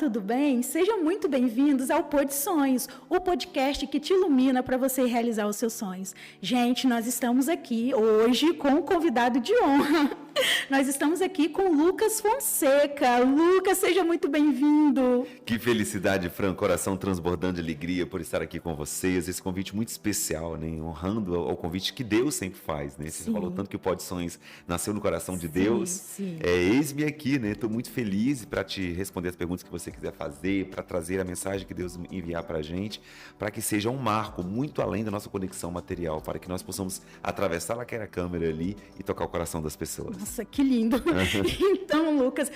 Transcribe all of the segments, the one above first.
tudo bem? Sejam muito bem-vindos ao Pôr de Sonhos, o podcast que te ilumina para você realizar os seus sonhos. Gente, nós estamos aqui hoje com um convidado de honra. Nós estamos aqui com Lucas Fonseca. Lucas, seja muito bem-vindo. Que felicidade, Fran, coração transbordando de alegria por estar aqui com vocês. Esse convite muito especial, né? Honrando ao convite que Deus sempre faz, né? Você falou tanto que o Pôr de Sonhos nasceu no coração de Deus. Sim. Eis-me aqui, né? Estou muito feliz para te responder as perguntas que você quiser fazer, para trazer a mensagem que Deus enviar para a gente, para que seja um marco muito além da nossa conexão material, para que nós possamos atravessar aquela câmera ali e tocar o coração das pessoas. Nossa, que lindo. Então, Lucas,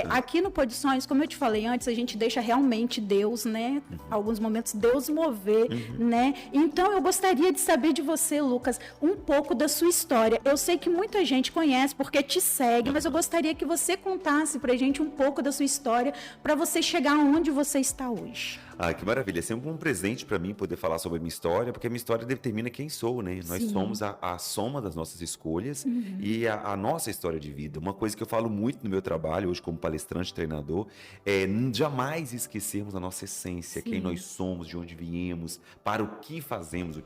aqui no Pôr de Sonhos, como eu te falei antes, a gente deixa realmente Deus, né? Alguns momentos Deus mover, né? Então, eu gostaria de saber de você, Lucas, um pouco da sua história. Eu sei que muita gente conhece porque te segue, mas eu gostaria que você contasse pra gente um pouco da sua história para você chegar onde você está hoje. Ah, que maravilha. É sempre um presente para mim poder falar sobre a minha história, porque a minha história determina quem sou, né? Nós somos a soma das nossas escolhas e a nossa história de vida. Uma coisa que eu falo muito no meu trabalho, hoje como palestrante, treinador, é jamais esquecermos a nossa essência, quem nós somos, de onde viemos, para o que fazemos,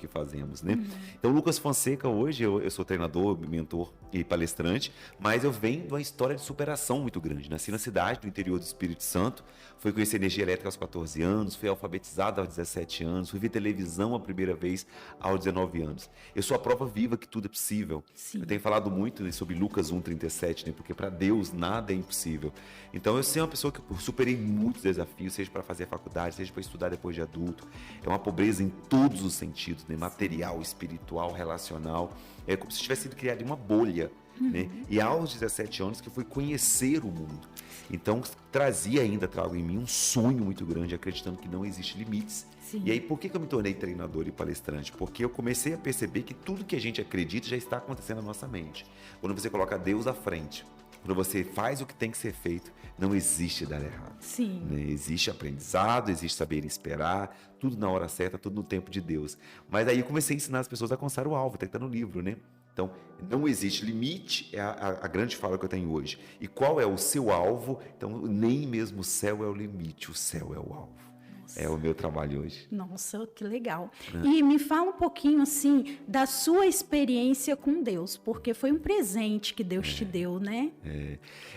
né? Então, Lucas Fonseca, hoje eu sou treinador, mentor e palestrante, mas eu venho de uma história de superação muito grande. Nasci na cidade do interior do Espírito Santo, fui conhecer energia elétrica aos 14 anos, fui alfabetizado aos 17 anos, fui ver televisão a primeira vez aos 19 anos. Eu sou a prova viva que tudo é possível. Eu tenho falado muito sobre Lucas 1:37, né? Porque para Deus nada é impossível. Então eu sou uma pessoa que superei muitos desafios, seja para fazer a faculdade, seja para estudar depois de adulto. É uma pobreza em todos os sentidos, né? Material, espiritual, relacional. É como se tivesse sido criado em uma bolha. Né? E aos 17 anos que eu fui conhecer o mundo. Então trago em mim um sonho muito grande, acreditando que não existe limites. E aí, por que eu me tornei treinador e palestrante? Porque eu comecei a perceber que tudo que a gente acredita já está acontecendo na nossa mente. Quando você coloca Deus à frente, quando você faz o que tem que ser feito, não existe dar errado. Né? Existe aprendizado, existe saber esperar, tudo na hora certa, tudo no tempo de Deus. Mas aí eu comecei a ensinar as pessoas a alcançar o alvo, tá no livro, né? Então, não existe limite, é a grande fala que eu tenho hoje. E qual é o seu alvo? Então, nem mesmo o céu é o limite, o céu é o alvo. É o meu trabalho hoje. Nossa, que legal. E me fala um pouquinho, assim, da sua experiência com Deus, porque foi um presente que Deus te deu, né?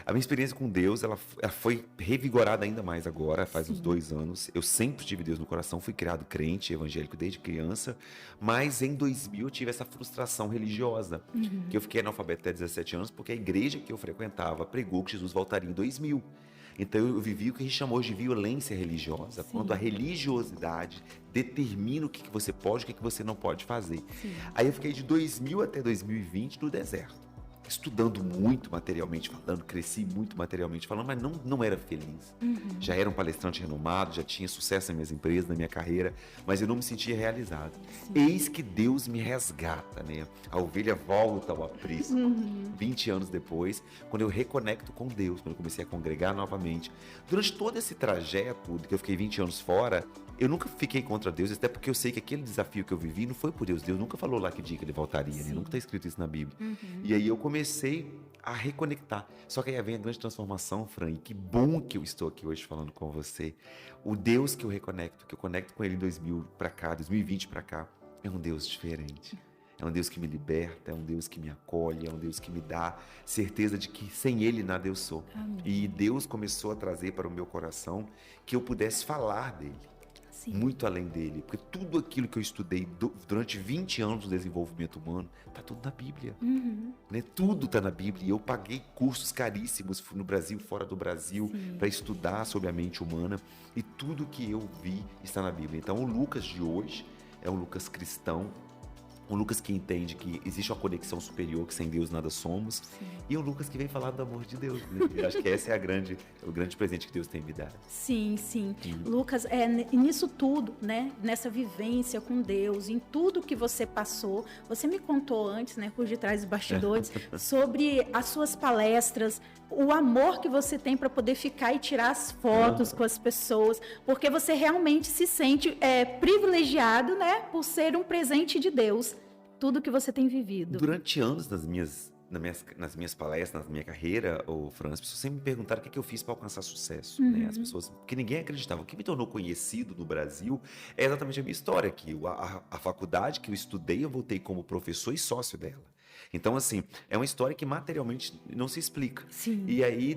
A minha experiência com Deus, ela foi revigorada ainda mais agora, faz uns 2 anos. Eu sempre tive Deus no coração, fui criado crente, evangélico desde criança, mas em 2000 eu tive essa frustração religiosa, que eu fiquei analfabeto até 17 anos, porque a igreja que eu frequentava pregou que Jesus voltaria em 2000. Então eu vivi o que a gente chamou de violência religiosa, quando a religiosidade determina o que você pode e o que você não pode fazer. Aí eu fiquei de 2000 até 2020 no deserto, estudando muito materialmente falando, cresci muito materialmente falando, mas não era feliz. Já era um palestrante renomado, já tinha sucesso nas minhas empresas, na minha carreira, mas eu não me sentia realizado. Eis que Deus me resgata, né? A ovelha volta ao aprisco. 20 anos depois, quando eu reconecto com Deus, quando eu comecei a congregar novamente. Durante todo esse trajeto, que eu fiquei 20 anos fora, eu nunca fiquei contra Deus, até porque eu sei que aquele desafio que eu vivi não foi por Deus. Deus nunca falou lá que dia que ele voltaria, né? Nunca está escrito isso na Bíblia. E aí eu comecei a reconectar. Só que aí vem a grande transformação, Fran, e que bom que eu estou aqui hoje falando com você. O Deus que eu conecto com ele em 2000 para cá, 2020 para cá, é um Deus diferente. É um Deus que me liberta, é um Deus que me acolhe, é um Deus que me dá certeza de que sem Ele nada eu sou. Amém. E Deus começou a trazer para o meu coração que eu pudesse falar dele. Muito além dele, porque tudo aquilo que eu estudei durante 20 anos do desenvolvimento humano, está tudo na Bíblia, né? Tudo está na Bíblia, e eu paguei cursos caríssimos no Brasil, fora do Brasil, para estudar sobre a mente humana, e tudo que eu vi está na Bíblia. Então o Lucas de hoje é um Lucas cristão, um Lucas que entende que existe uma conexão superior, que sem Deus nada somos. E um Lucas que vem falar do amor de Deus, né? Eu acho que esse é o grande presente que Deus tem me dado. Sim. Lucas, nisso tudo, né? Nessa vivência com Deus, em tudo que você passou, você me contou antes, né, por detrás dos bastidores, sobre as suas palestras, o amor que você tem para poder ficar e tirar as fotos com as pessoas, porque você realmente se sente privilegiado, né, por ser um presente de Deus. Tudo que você tem vivido. Durante anos das minhas nas minhas palestras, na minha carreira, Fran, as pessoas sempre me perguntaram o que eu fiz para alcançar sucesso, né? As pessoas, porque ninguém acreditava. O que me tornou conhecido no Brasil é exatamente a minha história, que a faculdade que eu estudei, eu voltei como professor e sócio dela. Então, assim, é uma história que materialmente não se explica. Sim. E aí,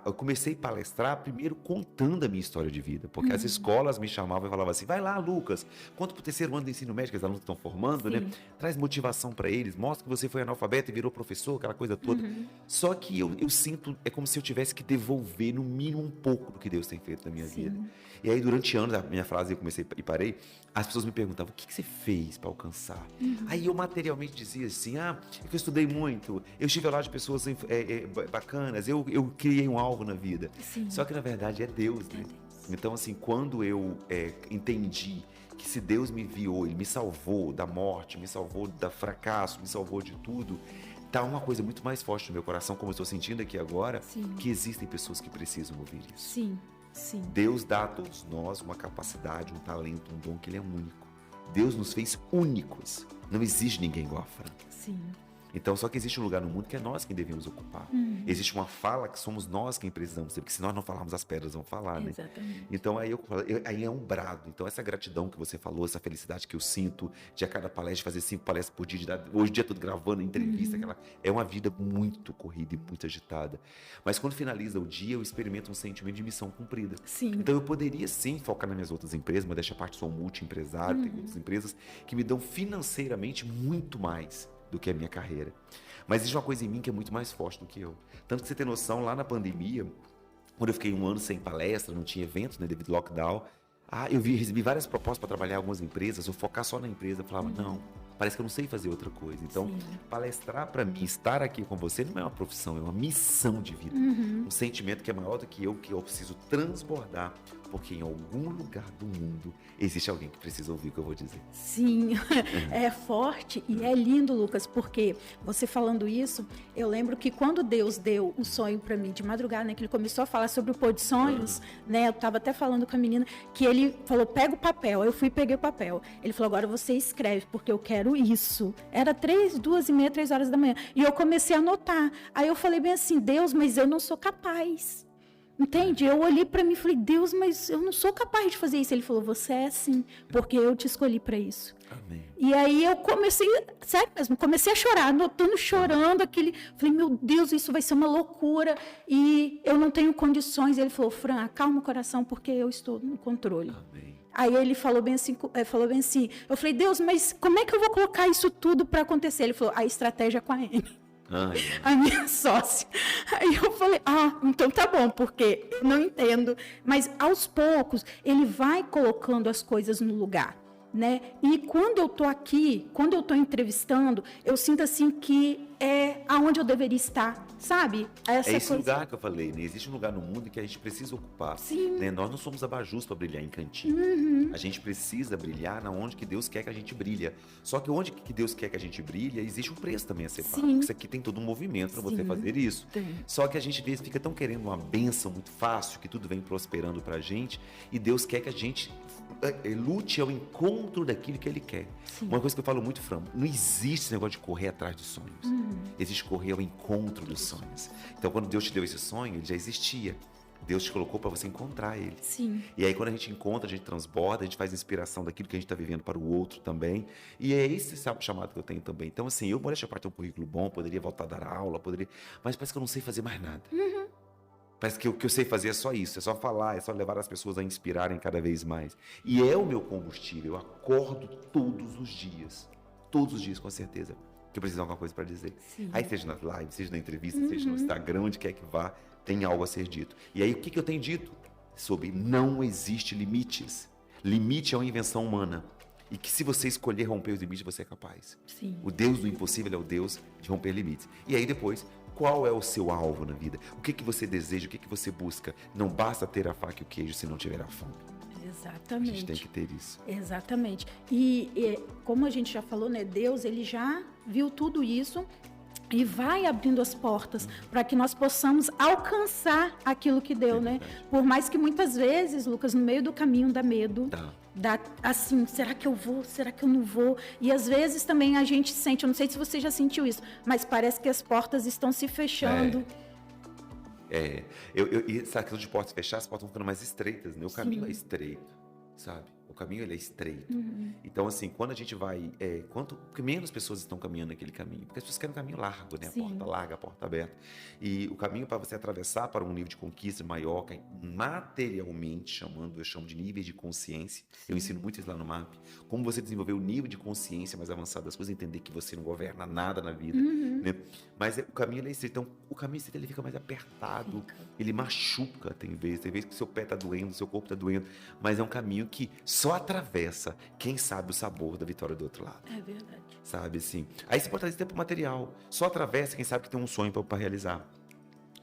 eu comecei a palestrar primeiro contando a minha história de vida, porque as escolas me chamavam e falavam assim, vai lá, Lucas, conta pro terceiro ano do ensino médio, que os alunos estão formando, né? Traz motivação para eles, mostra que você foi analfabeto e virou professor, aquela coisa toda. Só que eu sinto, é como se eu tivesse que devolver no mínimo um pouco do que Deus tem feito na minha vida. E aí, durante anos, a minha frase, eu comecei e parei, as pessoas me perguntavam, o que você fez para alcançar? Aí eu materialmente dizia assim, é que eu estudei muito, eu estive ao lado de pessoas bacanas, eu criei um alvo na vida. Só que, na verdade, é Deus, né? Então, assim, quando eu entendi que se Deus me enviou, Ele me salvou da morte, me salvou do fracasso, me salvou de tudo, tá uma coisa muito mais forte no meu coração, como eu estou sentindo aqui agora, que existem pessoas que precisam ouvir isso. Sim. Deus dá a todos nós uma capacidade, um talento, um dom que Ele é único. Deus nos fez únicos. Não existe ninguém igual a Fran. Sim. Então, só que existe um lugar no mundo que é nós quem devemos ocupar. Existe uma fala que somos nós quem precisamos ter, porque se nós não falarmos, as pedras vão falar, né? Exatamente. Então, aí é um brado. Então, essa gratidão que você falou, essa felicidade que eu sinto de a cada palestra, fazer 5 palestras por dia, hoje em dia tudo gravando, entrevista, é uma vida muito corrida e muito agitada. Mas quando finaliza o dia, eu experimento um sentimento de missão cumprida. Então, eu poderia sim focar nas minhas outras empresas, mas deixa a parte, sou multi-empresário, tenho outras empresas que me dão financeiramente muito mais do que a minha carreira. Mas existe uma coisa em mim que é muito mais forte do que eu. Tanto que você tem noção, lá na pandemia, quando eu fiquei 1 ano sem palestra, não tinha eventos, né, devido ao lockdown, recebi várias propostas para trabalhar em algumas empresas, eu focar só na empresa, eu falava, não, parece que eu não sei fazer outra coisa. Então, palestrar para mim, estar aqui com você, não é uma profissão, é uma missão de vida. Um sentimento que é maior do que eu preciso transbordar, porque em algum lugar do mundo existe alguém que precisa ouvir o que eu vou dizer. Sim, é forte e é lindo, Lucas, porque você falando isso, eu lembro que quando Deus deu o sonho para mim de madrugada, né, que Ele começou a falar sobre o pôr de sonhos, né, eu estava até falando com a menina, que Ele falou, pega o papel, aí eu fui e peguei o papel. Ele falou, agora você escreve, porque eu quero isso. Era 2:30, 3 horas da manhã, e eu comecei a anotar. Aí eu falei bem assim, Deus, mas eu não sou capaz. Entende? Eu olhei para mim e falei, Deus, mas eu não sou capaz de fazer isso. Ele falou, você é sim, porque eu te escolhi para isso. Amém. E aí eu comecei, sério mesmo, comecei a chorar, anotando, chorando, falei, meu Deus, isso vai ser uma loucura e eu não tenho condições. Ele falou, Fran, acalma o coração, porque eu estou no controle. Amém. Aí ele falou bem assim, eu falei, Deus, mas como é que eu vou colocar isso tudo para acontecer? Ele falou, a estratégia é com a Anne. A minha sócia. Aí eu falei, então tá bom, porque eu não entendo. Mas aos poucos, ele vai colocando as coisas no lugar, né? E quando eu tô aqui, quando eu tô entrevistando, eu sinto assim que é aonde eu deveria estar, sabe? Esse lugar que eu falei, né? Existe um lugar no mundo que a gente precisa ocupar. Sim. Né? Nós não somos abajus para brilhar em cantinho. A gente precisa brilhar na onde que Deus quer que a gente brilhe. Só que onde que Deus quer que a gente brilhe, existe um preço também a ser pago. Isso aqui tem todo um movimento para você fazer isso. Só que a gente fica tão querendo uma bênção muito fácil, que tudo vem prosperando pra gente, e Deus quer que a gente lute ao encontro daquilo que Ele quer. Uma coisa que eu falo muito, Fran, não existe esse negócio de correr atrás dos sonhos. Existe correr ao encontro dos sonhos. Então, quando Deus te deu esse sonho, ele já existia. Deus te colocou para você encontrar ele. Sim. E aí, quando a gente encontra, a gente transborda, a gente faz inspiração daquilo que a gente está vivendo para o outro também. E é esse chamado que eu tenho também. Então, assim, eu, modéstia à parte, tenho um currículo bom, poderia voltar a dar aula, mas parece que eu não sei fazer mais nada. Parece que o que eu sei fazer é só isso, é só falar, é só levar as pessoas a inspirarem cada vez mais. E é o meu combustível, eu acordo todos os dias, com certeza, que eu preciso de alguma coisa para dizer. Aí seja nas lives, seja na entrevista, seja no Instagram, onde quer que vá, tem algo a ser dito. E aí o que eu tenho dito? Sobre não existe limites. Limite é uma invenção humana. E que se você escolher romper os limites, você é capaz. O Deus do impossível é o Deus de romper limites. E aí depois, qual é o seu alvo na vida? O que você deseja? O que você busca? Não basta ter a faca e o queijo se não tiver a fome. Exatamente. A gente tem que ter isso. Exatamente. E como a gente já falou, né? Deus, ele já viu tudo isso e vai abrindo as portas para que nós possamos alcançar aquilo que deu, né? Por mais que muitas vezes, Lucas, no meio do caminho dá medo. assim, será que eu vou? Será que eu não vou? E às vezes também a gente sente, eu não sei se você já sentiu isso, mas parece que as portas estão se fechando. E essa questão de portas fechadas, as portas vão ficando mais estreitas, né? O caminho é estreito, sabe? O caminho, ele é estreito. Então, assim, quando a gente vai... quanto menos pessoas estão caminhando naquele caminho, porque as pessoas querem um caminho largo, né? A porta larga, a porta aberta. E o caminho para você atravessar para um nível de conquista maior, materialmente chamando, eu chamo de nível de consciência. Eu ensino muito isso lá no MAP. Como você desenvolver o nível de consciência mais avançado das coisas, entender que você não governa nada na vida, né? Mas o caminho, ele é estreito. Então, o caminho estreito, ele fica mais apertado. Ele machuca, tem vezes que seu pé tá doendo, seu corpo tá doendo. Mas é um caminho que só atravessa quem sabe o sabor da vitória do outro lado. É verdade. Sabe, assim. Aí você pode trazer tempo material. Só atravessa quem sabe que tem um sonho para realizar.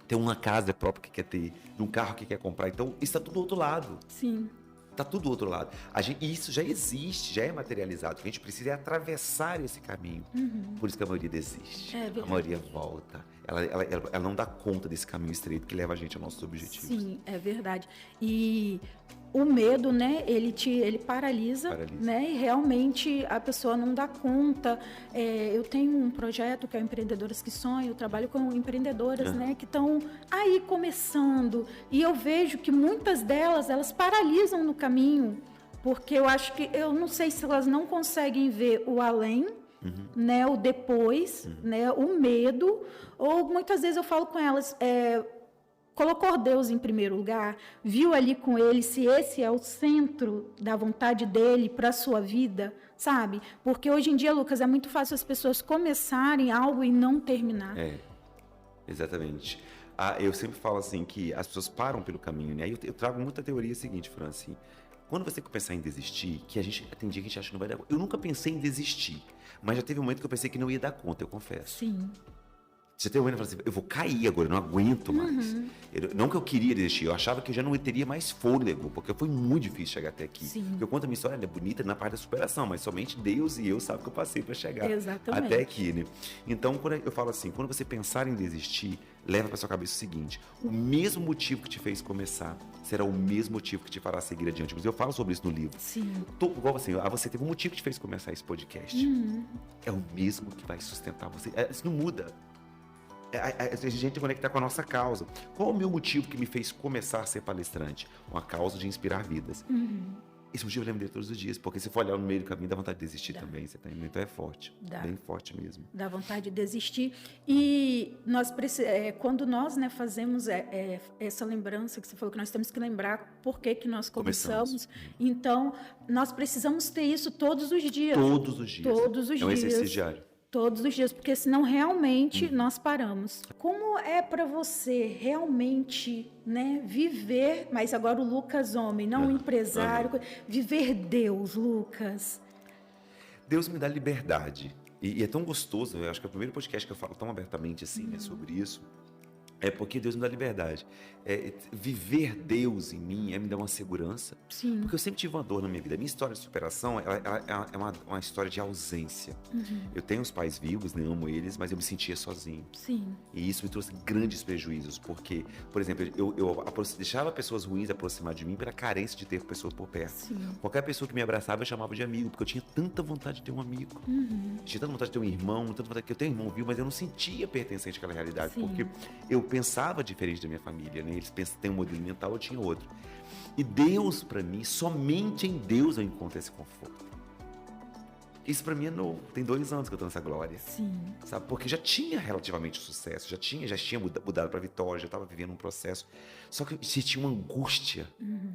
Tem uma casa própria que quer ter, um carro que quer comprar. Então, isso tá tudo do outro lado. Sim. Tá tudo do outro lado. E isso já existe, já é materializado. O que a gente precisa é atravessar esse caminho. Por isso que a maioria desiste. A maioria volta. Ela não dá conta desse caminho estreito que leva a gente aos nossos objetivos. Sim, é verdade. E o medo, né, ele paralisa, né, e realmente a pessoa não dá conta. Eu tenho um projeto que é o Empreendedoras que Sonham, eu trabalho com empreendedoras, né, que estão aí começando, e eu vejo que muitas delas, elas paralisam no caminho, porque eu não sei se elas não conseguem ver o além, né, o depois, né, o medo, ou muitas vezes eu falo com elas, colocou Deus em primeiro lugar, viu ali com ele se esse é o centro da vontade dele para a sua vida, sabe? Porque hoje em dia, Lucas, é muito fácil as pessoas começarem algo e não terminar. Exatamente. Eu sempre falo assim que as pessoas param pelo caminho, né? Eu trago muita teoria seguinte, Fran, assim, quando você pensar em desistir, que tem dia que a gente acha que não vai dar conta. Eu nunca pensei em desistir, mas já teve um momento que eu pensei que não ia dar conta, eu confesso. Sim. Você tem um momento que fala assim, eu vou cair agora, eu não aguento mais. Não que eu queria desistir, eu achava que eu já não teria mais fôlego, porque foi muito difícil chegar até aqui. Sim. Porque eu conto a minha história, ela é bonita na parte da superação, mas somente Deus e eu sabem que eu passei para chegar até aqui, né? Então, quando eu falo assim, quando você pensar em desistir, leva para sua cabeça o seguinte, o mesmo motivo que te fez começar será o mesmo motivo que te fará seguir adiante. Eu falo sobre isso no livro. Sim. Igual assim, você teve um motivo que te fez começar esse podcast. É o mesmo que vai sustentar você. Isso não muda. A gente tem que conectar com a nossa causa. Qual o meu motivo que me fez começar a ser palestrante? Uma causa de inspirar vidas. Esse motivo eu lembro dele todos os dias, porque se for olhar no meio do caminho, dá vontade de desistir também. Você tá indo, então é forte. Bem forte mesmo. Dá vontade de desistir. E nós quando nós, né, fazemos essa lembrança que você falou, que nós temos que lembrar por que nós começamos. Então, nós precisamos ter isso todos os dias. Todos os dias. Todos os dias. É um exercício diário. Todos os dias, porque senão realmente nós paramos. Como é para você realmente, né, viver, mas agora o Lucas homem, não o empresário, viver Deus, Lucas? Deus me dá liberdade. E é tão gostoso, eu acho que é o primeiro podcast que eu falo tão abertamente assim, né, sobre isso. É porque Deus me dá liberdade. Viver Deus em mim me dá uma segurança. Sim. Porque eu sempre tive uma dor na minha vida. A minha história de superação é uma história de ausência. Eu tenho os pais vivos, né, amo eles, mas eu me sentia sozinho. Sim. E isso me trouxe grandes prejuízos. Porque, por exemplo, eu deixava pessoas ruins aproximar de mim pela carência de ter pessoas por perto. Sim. Qualquer pessoa que me abraçava eu chamava de amigo, porque eu tinha tanta vontade de ter um amigo. Tinha tanta vontade de ter um irmão, tanta vontade que eu tenho um irmão vivo, mas eu não sentia pertencente àquela realidade. Sim. Porque eu pensava diferente da minha família, né? Eles têm um modelo mental, eu tinha outro. E Deus, para mim, somente em Deus eu encontro esse conforto. Isso para mim é novo. Tem 2 anos que eu tô nessa glória. Sim. Sabe? Porque já tinha relativamente sucesso, já tinha mudado para vitória, já estava vivendo um processo. Só que tinha uma angústia.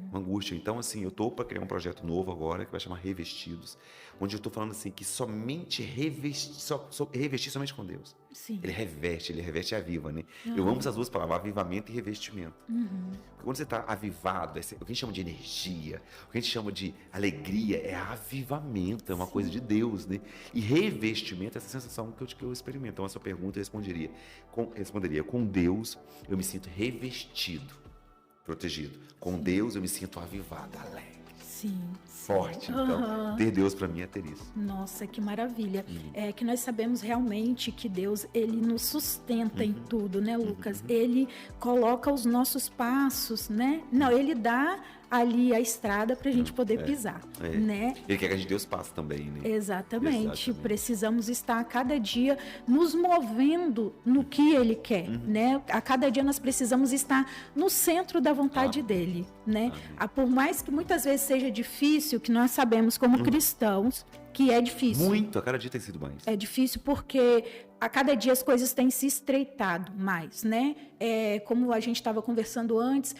Uma angústia. Então, assim, eu tô para criar um projeto novo agora, que vai chamar Revestidos, onde eu tô falando assim, que somente revestir somente com Deus. Sim. Ele reveste e aviva, né? Eu amo essas duas palavras, avivamento e revestimento. Porque quando você tá avivado, o que a gente chama de energia, o que a gente chama de alegria, é avivamento, é uma coisa de Deus, né? E revestimento é essa sensação que eu experimento. Então, essa pergunta eu responderia, com Deus eu me sinto revestido, protegido. Com Deus eu me sinto avivado, alegre. Sim. Forte. Então, ter Deus para mim é ter isso. Nossa, que maravilha. É que nós sabemos realmente que Deus, ele nos sustenta em tudo, né, Lucas? Ele coloca os nossos passos, né? Não, ele dá ali a estrada para a gente poder pisar, né? Ele quer que a gente dê os passos também, né? Exatamente. Precisamos estar a cada dia nos movendo no que Ele quer, né? A cada dia nós precisamos estar no centro da vontade dEle, né? Por mais que muitas vezes seja difícil, que nós sabemos como cristãos, que é difícil. Muito, a cada dia tem sido mais. É difícil porque a cada dia as coisas têm se estreitado mais, né? Como a gente estava conversando antes,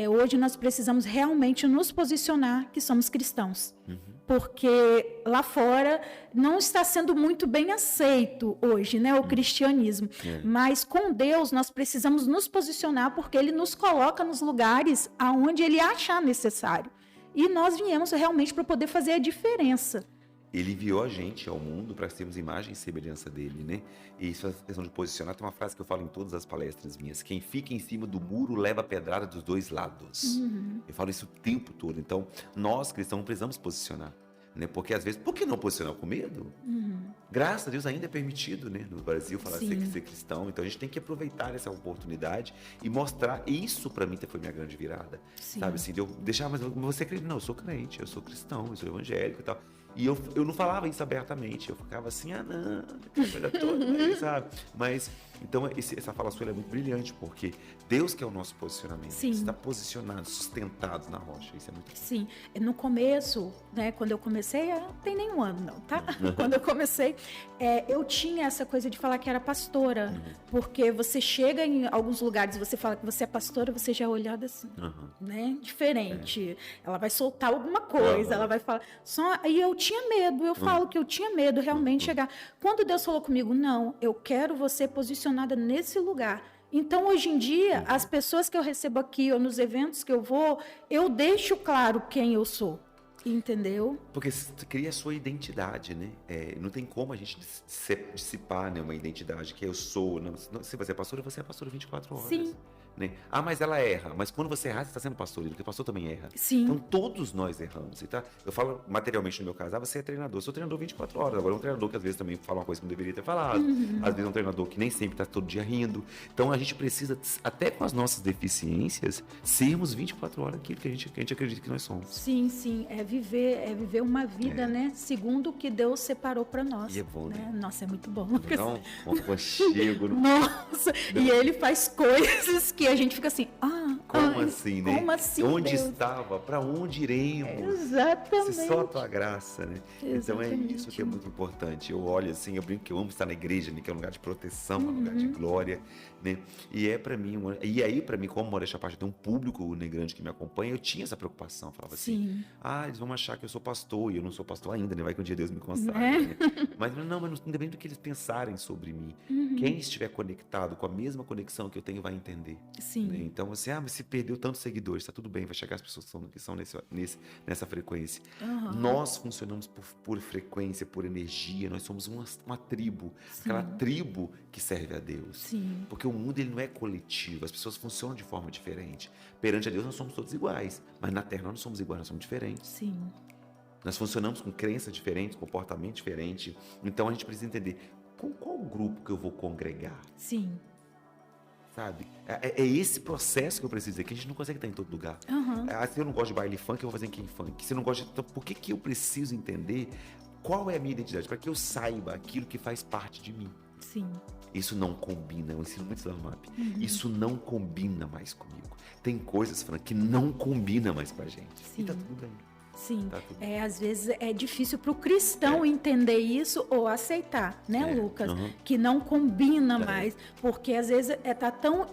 hoje nós precisamos realmente nos posicionar que somos cristãos. Porque lá fora não está sendo muito bem aceito hoje, né, o cristianismo. Mas com Deus nós precisamos nos posicionar porque Ele nos coloca nos lugares aonde Ele achar necessário. E nós viemos realmente para poder fazer a diferença. Ele enviou a gente ao mundo para sermos imagem e semelhança dele, né? E isso é questão de posicionar. Tem uma frase que eu falo em todas as palestras minhas: quem fica em cima do muro leva a pedrada dos dois lados. Eu falo isso o tempo todo. Então, nós cristãos precisamos posicionar, né? Porque às vezes, por que não posicionar com medo? Graças a Deus ainda é permitido, né, no Brasil falar ser cristão. Então a gente tem que aproveitar essa oportunidade e mostrar. Isso para mim foi minha grande virada, sabe? Assim, de eu deixar, mas você acredita? Não, eu sou crente, eu sou cristão, eu sou evangélico e tal. E eu não falava isso abertamente, eu ficava assim, não, aquela coisa toda, sabe? Mas, então, essa fala sua é muito brilhante, porque Deus que é o nosso posicionamento. Você está posicionado, sustentado na rocha, isso é muito bom. Sim, no começo, né, quando eu comecei, não tem nenhum ano não, tá? Quando eu comecei, eu tinha essa coisa de falar que era pastora, porque você chega em alguns lugares, você fala que você é pastora, você já é olhada assim, né? Diferente. Ela vai soltar alguma coisa, ela vai falar... E eu tinha medo, eu falo que eu tinha medo realmente chegar. Quando Deus falou comigo, não, eu quero você posicionada nesse lugar. Então, hoje em dia, as pessoas que eu recebo aqui ou nos eventos que eu vou, eu deixo claro quem eu sou. Entendeu? Porque você cria a sua identidade, né? Não tem como a gente dissipar, né, uma identidade que eu sou. Não, se você é pastora 24 horas. Sim. Né? Ah, mas ela erra. Mas quando você errar, você está sendo pastor, porque o pastor também erra. Sim. Então, todos nós erramos. Tá? Eu falo materialmente no meu caso, você é treinador. Eu sou treinador 24 horas. Agora, é um treinador que às vezes também fala uma coisa que não deveria ter falado. Às vezes é um treinador que nem sempre está todo dia rindo. Então, a gente precisa, até com as nossas deficiências, sermos 24 horas aquilo que a gente acredita que nós somos. Sim, sim. É viver uma vida, né? Segundo o que Deus separou para nós. E é bom, né? Nossa, é muito bom. Não, um aconchego. Nossa, e ele faz coisas que a gente fica assim, como assim, né? Como assim, onde Deus? estava? Para onde iremos? Exatamente. Se só a tua graça, né? Exatamente. Então é isso que é muito importante. Eu olho assim, eu brinco que eu amo estar na igreja, né? Que é um lugar de proteção, um lugar de glória, né? E é para mim, e aí para mim, como Modéstia à parte, tem um público, né, grande que me acompanha, eu tinha essa preocupação, eu falava assim, eles vão achar que eu sou pastor, e eu não sou pastor ainda, né? Vai que um dia Deus me consagre, né? Mas independente do que eles pensarem sobre mim, quem estiver conectado com a mesma conexão que eu tenho vai entender. Sim. Né? Então, você, mas se perdeu tantos seguidores, está tudo bem, vai chegar as pessoas que são nessa frequência. Nós funcionamos por frequência, por energia, nós somos uma tribo, aquela tribo que serve a Deus. Sim. Porque o mundo ele não é coletivo, as pessoas funcionam de forma diferente. Perante a Deus nós somos todos iguais, mas na Terra nós não somos iguais, nós somos diferentes. Sim. Nós funcionamos com crenças diferentes, comportamento diferente, então a gente precisa entender com qual grupo que eu vou congregar. Sim. Sabe? É esse processo que eu preciso dizer, que a gente não consegue estar em todo lugar. Se eu não gosto de baile funk, eu vou fazer em quem funk. Se eu não gosto de... Então, por que eu preciso entender qual é a minha identidade? Para que eu saiba aquilo que faz parte de mim. Sim. Isso não combina, eu ensino muito no MAP. Isso não combina mais comigo. Tem coisas, Fran, que não combina mais com a gente. Sim. E tá tudo bem. Sim, às vezes é difícil para o cristão entender isso ou aceitar, né, Lucas? Que não combina mais, porque às vezes está tão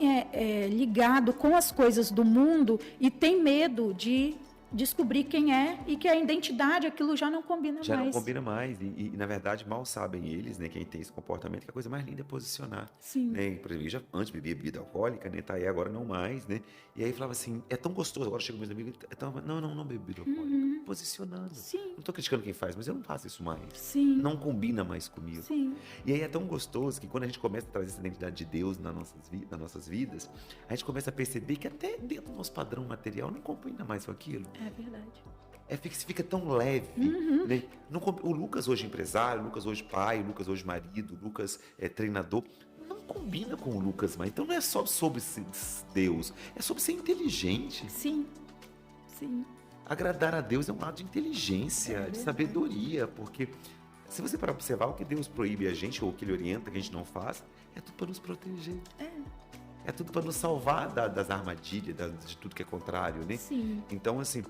ligado com as coisas do mundo e tem medo de descobrir quem é e que a identidade, aquilo já não combina mais. Já não combina mais e, na verdade, mal sabem eles, né, quem tem esse comportamento, que a coisa mais linda é posicionar. Sim. Né? Por exemplo, eu já antes bebia bebida alcoólica, né, tá aí agora não mais, né, e aí falava assim, é tão gostoso, agora chega meus amigos, não bebo bebida alcoólica, posicionando. Sim. Não tô criticando quem faz, mas eu não faço isso mais. Sim. Não combina mais comigo. Sim. E aí é tão gostoso que quando a gente começa a trazer essa identidade de Deus nas nossas vidas, a gente começa a perceber que até dentro do nosso padrão material não combina mais com aquilo. É verdade. Fica tão leve, né? O Lucas hoje empresário, o Lucas hoje pai, o Lucas hoje marido, o Lucas treinador, não combina com o Lucas mais. Então não é só sobre ser Deus, é sobre ser inteligente. Sim. Sim. Agradar a Deus é um ato de inteligência, de sabedoria, porque se você parar para observar o que Deus proíbe a gente, ou o que Ele orienta que a gente não faz, é tudo para nos proteger. É tudo para nos salvar das armadilhas, de tudo que é contrário, né? Sim. Então, assim,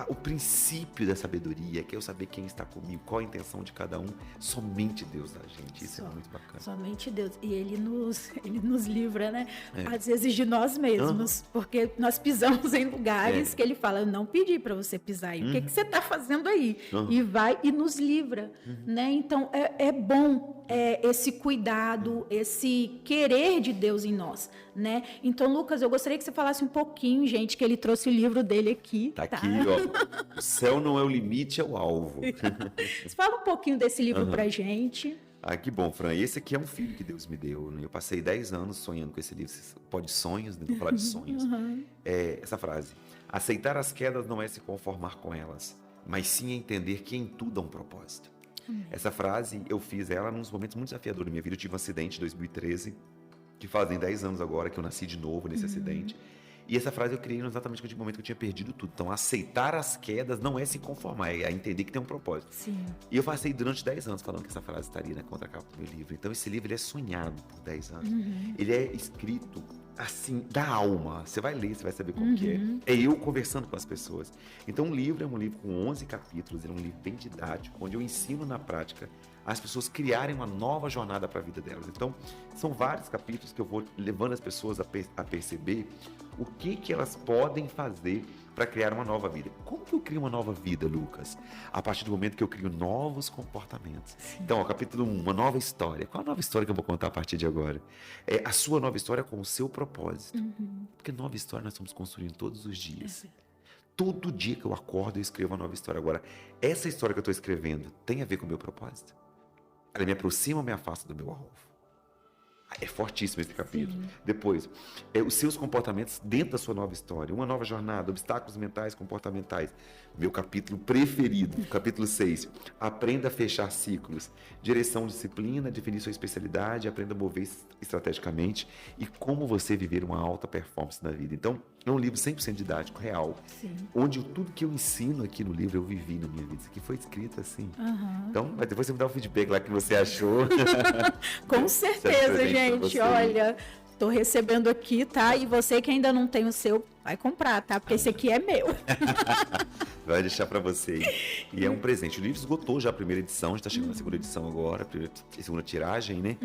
o princípio da sabedoria, que é eu saber quem está comigo, qual a intenção de cada um, somente Deus dá, gente. Isso é muito bacana. Somente Deus. E Ele nos livra, né? Às vezes de nós mesmos, porque nós pisamos em lugares que Ele fala, eu não pedi para você pisar aí. O que você está fazendo aí? E vai e nos livra, né? Então, é bom esse cuidado, esse querer de Deus em nós, né? Então, Lucas, eu gostaria que você falasse um pouquinho, gente, que ele trouxe o livro dele aqui. Tá aqui, ó. O céu não é o limite, é o alvo. Fala um pouquinho desse livro pra gente. Que bom, Fran. Esse aqui é um filho que Deus me deu, né? Eu passei 10 anos sonhando com esse livro. Pode sonhos, né? Vou falar de sonhos. Essa frase. Aceitar as quedas não é se conformar com elas, mas sim entender que em tudo há um propósito. Essa frase, eu fiz ela nos momentos muito desafiadores da minha vida. Eu tive um acidente em 2013, que fazem 10 anos agora que eu nasci de novo nesse acidente. E essa frase eu criei exatamente no momento que eu tinha perdido tudo. Então, aceitar as quedas não é se conformar, é entender que tem um propósito. Sim. E eu passei durante 10 anos falando que essa frase estaria na contracapa do meu livro. Então, esse livro ele é sonhado por 10 anos. Ele é escrito assim, da alma. Você vai ler, você vai saber como que é. É eu conversando com as pessoas. Então, o livro é um livro com 11 capítulos, ele é um livro bem didático, onde eu ensino na prática as pessoas criarem uma nova jornada para a vida delas. Então, são vários capítulos que eu vou levando as pessoas a perceber o que elas podem fazer para criar uma nova vida. Como que eu crio uma nova vida, Lucas? A partir do momento que eu crio novos comportamentos. Então, capítulo 1, uma nova história. Qual a nova história que eu vou contar a partir de agora? É a sua nova história com o seu propósito. Porque nova história nós estamos construindo todos os dias. Todo dia que eu acordo, eu escrevo uma nova história. Agora, essa história que eu estou escrevendo tem a ver com o meu propósito? Ela me aproxima ou me afasta do meu alvo? É fortíssimo esse capítulo. Depois, os seus comportamentos dentro da sua nova história. Uma nova jornada, obstáculos mentais, comportamentais. Meu capítulo preferido, capítulo 6. Aprenda a fechar ciclos. Direção, disciplina, definir sua especialidade, aprenda a mover estrategicamente e como você viver uma alta performance na vida. Então, é um livro 100% didático, real. Onde tudo que eu ensino aqui no livro eu vivi na minha vida. Isso aqui foi escrito assim. Então, mas depois você me dá um feedback lá que você achou. Com certeza, gente. Olha, tô recebendo aqui, tá? E você que ainda não tem o seu, vai comprar, tá? Porque esse aqui é meu. Vai deixar para você. E é um presente. O livro esgotou já a primeira edição, a gente tá chegando na segunda edição agora, segunda tiragem, né?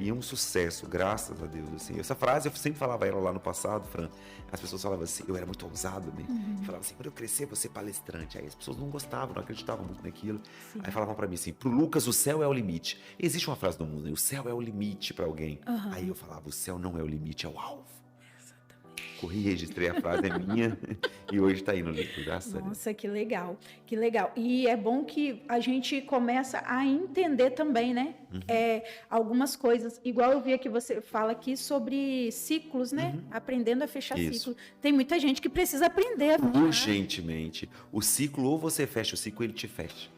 E é um sucesso, graças a Deus. Assim. Essa frase, eu sempre falava ela lá no passado, Fran. As pessoas falavam assim, eu era muito ousado, né? Falavam assim, quando eu crescer, vou ser palestrante. Aí as pessoas não gostavam, não acreditavam muito naquilo. Aí falavam para mim assim, pro Lucas, o céu é o limite. Existe uma frase no mundo, né? O céu é o limite para alguém. Aí eu falava, o céu não é o limite, é o alvo. Corri, registrei a frase, é minha, e hoje está aí no livro, graças a Deus. Nossa, que legal, que legal. E é bom que a gente começa a entender também, né? Algumas coisas, igual eu vi aqui, você fala aqui sobre ciclos, né? Aprendendo a fechar ciclos. Tem muita gente que precisa aprender. Urgentemente. O ciclo, ou você fecha o ciclo, ele te fecha.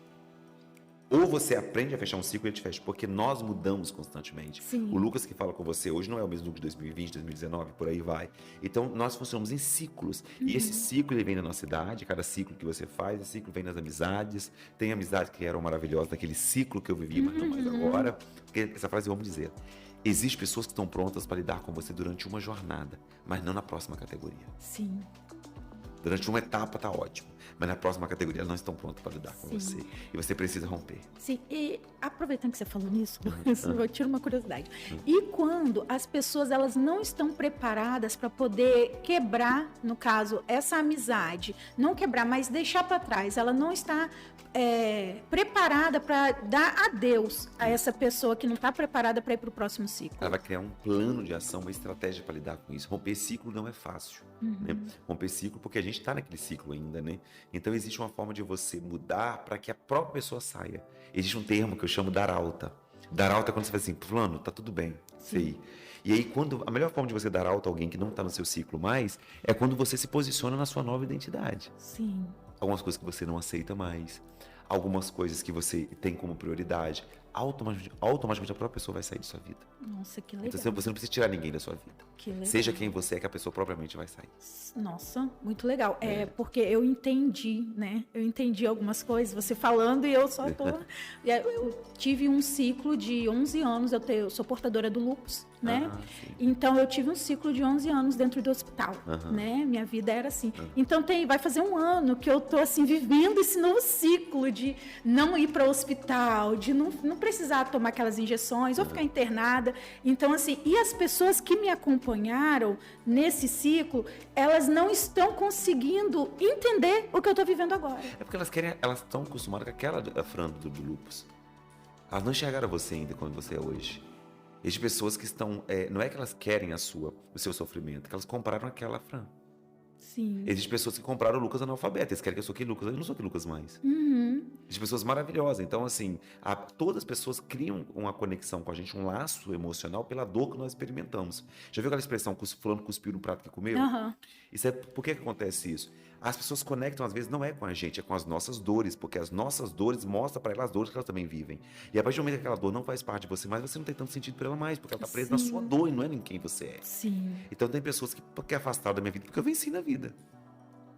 Ou você aprende a fechar um ciclo e ele te fecha, porque nós mudamos constantemente. O Lucas que fala com você hoje não é o mesmo Lucas de 2020, 2019, por aí vai. Então, nós funcionamos em ciclos. E esse ciclo, ele vem na nossa idade, cada ciclo que você faz, esse ciclo vem nas amizades. Tem amizades que eram maravilhosas daquele ciclo que eu vivi, mas não mais agora. Porque essa frase vamos dizer. Existem pessoas que estão prontas para lidar com você durante uma jornada, mas não na próxima categoria. Durante uma etapa tá ótimo, mas na próxima categoria elas não estão prontas para lidar com você. E você precisa romper. Sim, e aproveitando que você falou nisso, eu tiro uma curiosidade. E quando as pessoas elas não estão preparadas para poder quebrar, no caso, essa amizade, não quebrar, mas deixar para trás, ela não está preparada para dar adeus a essa pessoa que não está preparada para ir para o próximo ciclo. Ela vai criar um plano de ação, uma estratégia para lidar com isso. Romper ciclo não é fácil. Né? Romper ciclo porque a gente está naquele ciclo ainda, né? Então existe uma forma de você mudar para que a própria pessoa saia. Existe um termo que eu chamo dar alta. Dar alta é quando você fala assim, fulano, tá tudo bem, sei. E aí, a melhor forma de você dar alta a alguém que não está no seu ciclo mais é quando você se posiciona na sua nova identidade. Algumas coisas que você não aceita mais, algumas coisas que você tem como prioridade. automaticamente a própria pessoa vai sair da sua vida. Nossa, que legal. Então você não precisa tirar ninguém da sua vida. Que legal. Seja quem você é, que a pessoa propriamente vai sair. Nossa, muito legal. Porque eu entendi, né? Eu entendi algumas coisas, você falando, e eu só tô... Eu tive um ciclo de 11 anos, eu sou portadora do lúpus, né? Então, eu tive um ciclo de 11 anos dentro do hospital, né? Minha vida era assim. Então, vai fazer um ano que eu tô, assim, vivendo esse novo ciclo de não ir para o hospital, de não precisar tomar aquelas injeções ou ficar internada. Então, assim, e as pessoas que me acompanharam nesse ciclo, elas não estão conseguindo entender o que eu estou vivendo agora. É porque elas estão acostumadas com aquela Fran do lúpus. Elas não enxergaram você ainda como você é hoje. Existem pessoas que estão... não é que elas querem o seu sofrimento, que elas compraram aquela Fran. Sim. Existem pessoas que compraram o Lucas analfabeto. Eles querem que eu sou que Lucas. Eu não sou que Lucas mais. Existem pessoas maravilhosas. Então, assim, todas as pessoas criam uma conexão com a gente, um laço emocional pela dor que nós experimentamos. Já viu aquela expressão, fulano cuspiu no prato que comeu? Isso por que acontece isso? As pessoas conectam, às vezes, não é com a gente, é com as nossas dores, porque as nossas dores mostram para elas as dores que elas também vivem. E a partir do momento que aquela dor não faz parte de você mais, você não tem tanto sentido por ela mais, porque ela está presa na sua dor e não é em quem você é. Sim. Então tem pessoas que afastaram da minha vida porque eu venci na vida.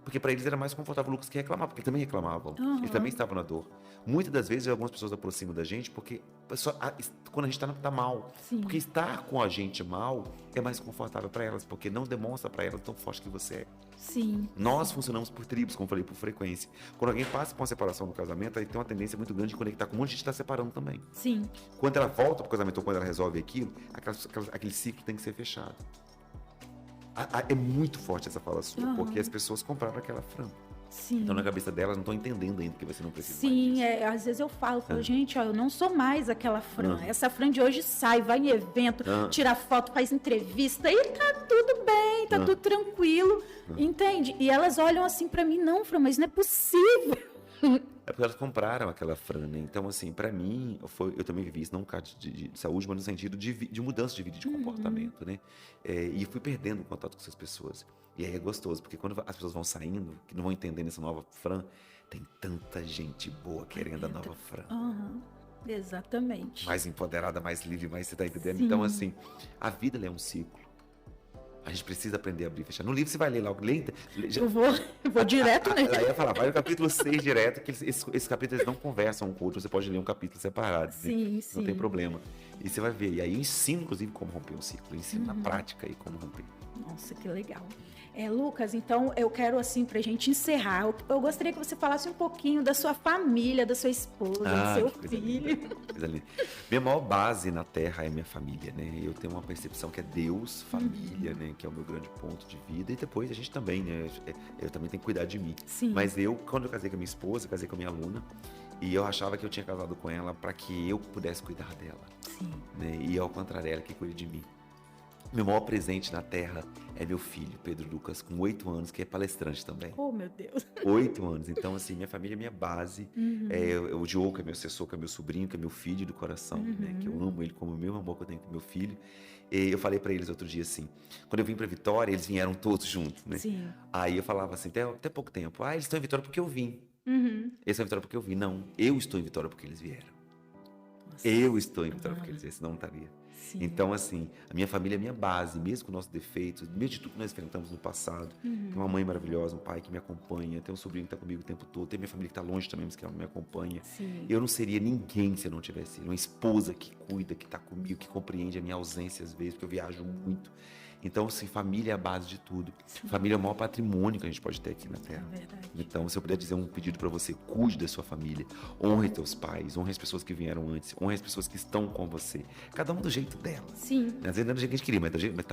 Porque para eles era mais confortável o Lucas que reclamar, porque eles também reclamavam. Eles também estavam na dor. Muitas das vezes algumas pessoas aproximam da gente porque quando a gente tá mal. Sim. Porque estar com a gente mal é mais confortável para elas, porque não demonstra para elas tão forte que você é. Sim. Nós funcionamos por tribos, como eu falei, por frequência. Quando alguém passa por uma separação no casamento, aí tem uma tendência muito grande de conectar com um monte de gente que está separando também. Sim. Quando ela volta pro casamento ou quando ela resolve aquilo, aquele ciclo tem que ser fechado. É muito forte essa fala sua, porque as pessoas compraram aquela Fran. Sim. Então, na cabeça delas, não estão entendendo ainda que você não precisa Sim, mais disso. às vezes eu falo, gente, eu não sou mais aquela Fran. Essa Fran de hoje sai, vai em evento, tira foto, faz entrevista e tá tudo bem, tá tudo tranquilo, entende? E elas olham assim pra mim, não, Fran, mas não é possível. É porque elas compraram aquela Fran, né? Então, assim, pra mim, eu também vivi isso, não no caso de saúde, mas no sentido de mudança de vida, de comportamento, né? E fui perdendo o contato com essas pessoas. E aí é gostoso, porque quando as pessoas vão saindo, que não vão entendendo essa nova Fran, tem tanta gente boa querendo a nova Fran. Exatamente. Mais empoderada, mais livre, mais, você tá entendendo? Sim. Então, assim, a vida ela é um ciclo. A gente precisa aprender a abrir e fechar. No livro você vai ler lá. Eu vou direto nele. Aí eu ia falar, vai no capítulo 6 direto, que esses capítulos não conversam um com o outro. Você pode ler um capítulo separado. Sim, né? sim. Não tem problema. E você vai ver. E aí eu ensino, inclusive, como romper um ciclo. Eu ensino na prática aí como romper. Nossa, que legal. Lucas, então eu quero, assim, pra gente encerrar, eu gostaria que você falasse um pouquinho da sua família, da sua esposa, do seu filho. Coisa linda. Minha maior base na Terra é minha família, né? Eu tenho uma percepção que é Deus, família, né? Que é o meu grande ponto de vida. E depois a gente também, né? Eu também tenho que cuidar de mim. Sim. Mas quando eu casei com a minha esposa, eu casei com a minha aluna. E eu achava que eu tinha casado com ela para que eu pudesse cuidar dela. Sim. Né? E ao contrário, ela que cuida de mim. Meu maior presente na Terra é meu filho, Pedro Lucas, com 8 anos, que é palestrante também. Oh, meu Deus. 8 anos. Então, assim, minha família é minha base. O Diogo, que é meu assessor, que é meu sobrinho, que é meu filho do coração, né? Que eu amo ele como o meu amor que eu tenho com meu filho. E eu falei pra eles outro dia, assim, quando eu vim pra Vitória, eles vieram todos juntos, né? Sim. Aí eu falava assim, até pouco tempo, eles estão em Vitória porque eu vim. Eles estão em Vitória porque eu vim. Não, eu estou em Vitória porque eles vieram. Nossa. Eu estou em Vitória porque eles vieram, senão não estaria. Sim. Então, assim, a minha família é minha base, mesmo com nossos defeitos, mesmo de tudo que nós enfrentamos no passado. Tem uma mãe maravilhosa, um pai que me acompanha, tem um sobrinho que está comigo o tempo todo, tem minha família que está longe também, mas que me acompanha. Sim. Eu não seria ninguém se eu não tivesse ele. Uma esposa que cuida, que está comigo, que compreende a minha ausência às vezes, porque eu viajo muito. Então, assim, família é a base de tudo. Sim. Família é o maior patrimônio que a gente pode ter aqui na Terra. É verdade. Então, se eu puder dizer um pedido para você, cuide da sua família, honre teus pais, honre as pessoas que vieram antes, honre as pessoas que estão com você. Cada um do jeito dela. Sim. Às vezes não é do jeito que a gente queria,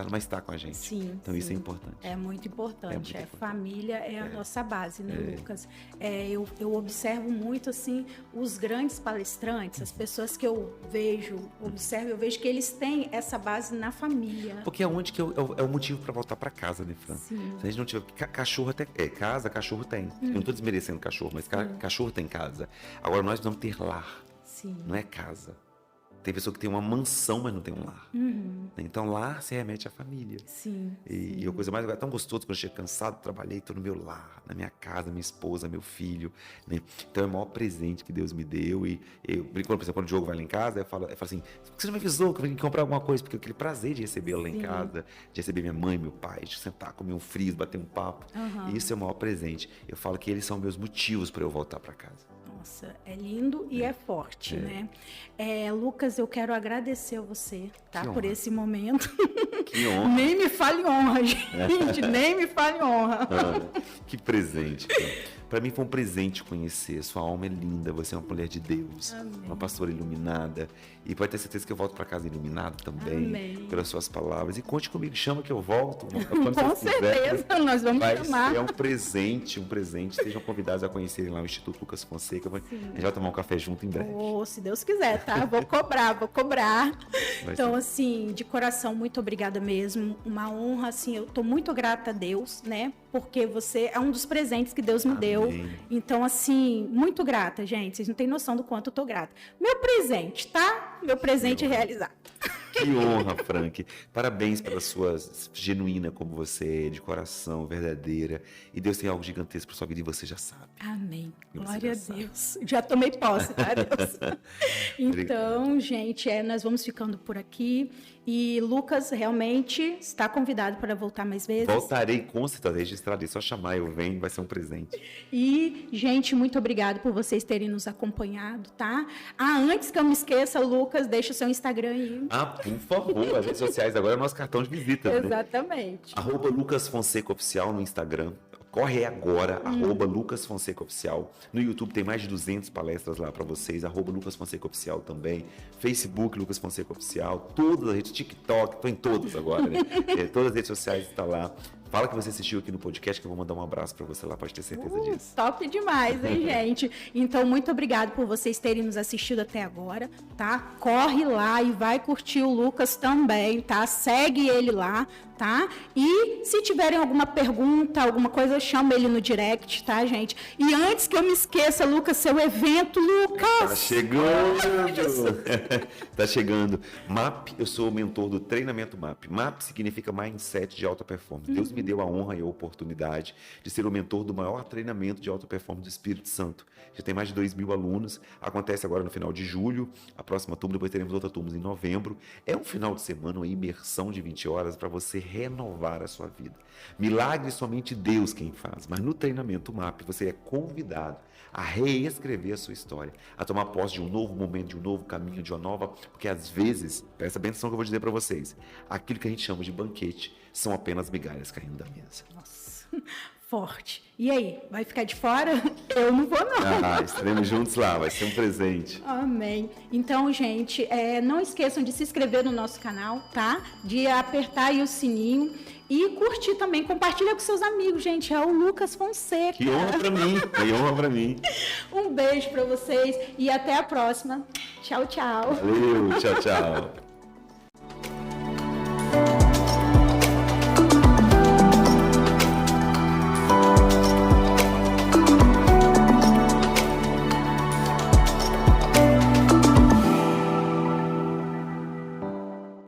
mas tá com a gente. Sim. Então, isso é importante. É muito importante. É muito importante. Família é a nossa base, né, Lucas? Eu observo muito, assim, os grandes palestrantes, as pessoas que eu vejo, eu vejo que eles têm essa base na família. Porque é onde que é o motivo para voltar para casa, né, Fran? Sim. Se a gente não tiver... Cachorro até... casa, cachorro tem. Eu não tô desmerecendo cachorro, mas cachorro tem casa. Agora, nós vamos ter lar. Sim. Não é casa. Tem pessoa que tem uma mansão, mas não tem um lar. Então lá se remete à família. Sim. E a coisa mais legal, é tão gostoso quando eu chego cansado, trabalhei, estou no meu lar, na minha casa, minha esposa, meu filho, né? Então é o maior presente que Deus me deu. E eu brinco, por exemplo, quando o Diogo vai lá em casa, eu falo assim: por que você não me avisou que eu vim comprar alguma coisa? Porque aquele prazer de recebê-lo lá em casa, de receber minha mãe, meu pai, de sentar, comer um friso, bater um papo. Isso é o maior presente. Eu falo que eles são meus motivos para eu voltar para casa. Nossa, é lindo e é forte, né? Lucas, eu quero agradecer a você, tá? Por esse momento. Que honra. Nem me fale honra, gente. Nem me fale honra. Que presente. Para mim foi um presente conhecer. Sua alma é linda, você é uma mulher de Deus. Amém. Uma pastora iluminada. E pode ter certeza que eu volto para casa iluminado também. Amém. Pelas suas palavras. E conte comigo, chama que eu volto. Com certeza, nós vamos chamar. É um presente. Sejam convidados a conhecerem lá o Instituto Lucas Fonseca. A gente vai tomar um café junto em breve. Se Deus quiser, tá? Vou cobrar. Então, assim, de coração, muito obrigada mesmo. Uma honra, assim, eu tô muito grata a Deus, né? Porque você é um dos presentes que Deus me deu. Então, assim, muito grata, gente. Vocês não têm noção do quanto eu tô grata. Meu presente, tá? Meu presente realizado. Que honra, Frank. Parabéns pela sua genuína como você é, de coração, verdadeira. E Deus tem algo gigantesco para sua vida e você já sabe. Amém. Glória a Deus. Já tomei posse, tá, Deus? Então, gente, nós vamos ficando por aqui. E Lucas realmente está convidado para voltar mais vezes. Voltarei com certeza, registrarei. Só chamar, eu venho, vai ser um presente. E, gente, muito obrigado por vocês terem nos acompanhado, tá? Antes que eu me esqueça, Lucas, deixa o seu Instagram aí. Por favor, as redes sociais agora é o nosso cartão de visita. Exatamente. Né? @Lucas Fonseca Oficial no Instagram. Corre agora, @Lucas Fonseca Oficial. No YouTube tem mais de 200 palestras lá para vocês, @Lucas Fonseca Oficial também. Facebook, Lucas Fonseca Oficial. Todas as redes, TikTok, tô em todas agora, né? Todas as redes sociais estão lá. Fala que você assistiu aqui no podcast, que eu vou mandar um abraço para você lá, pode ter certeza disso. Top demais, hein, gente? Então, muito obrigado por vocês terem nos assistido até agora, tá? Corre lá e vai curtir o Lucas também, tá? Segue ele lá, tá? E se tiverem alguma pergunta, alguma coisa, chama ele no direct, tá, gente? E antes que eu me esqueça, Lucas, seu evento, Lucas! Tá chegando! Tá chegando. MAP, eu sou o mentor do treinamento MAP. MAP significa Mindset de Alta Performance. Deus me deu a honra e a oportunidade de ser o mentor do maior treinamento de alta performance do Espírito Santo. Já tem mais de 2.000 alunos, acontece agora no final de julho, a próxima turma, depois teremos outra turma em novembro. É um final de semana, uma imersão de 20 horas para você renovar a sua vida. Milagre somente Deus quem faz, mas no treinamento MAP você é convidado a reescrever a sua história, a tomar posse de um novo momento, de um novo caminho, de uma nova... Porque às vezes, presta bem atenção que eu vou dizer para vocês, aquilo que a gente chama de banquete são apenas migalhas caindo da mesa. Nossa, forte. E aí, vai ficar de fora? Eu não vou, não. Estaremos juntos lá, vai ser um presente. Amém. Então, gente, não esqueçam de se inscrever no nosso canal, tá? De apertar aí o sininho e curtir também, compartilha com seus amigos, gente. É o Lucas Fonseca. Que honra pra mim, que honra pra mim. Um beijo pra vocês e até a próxima. Tchau, tchau. Valeu, tchau, tchau.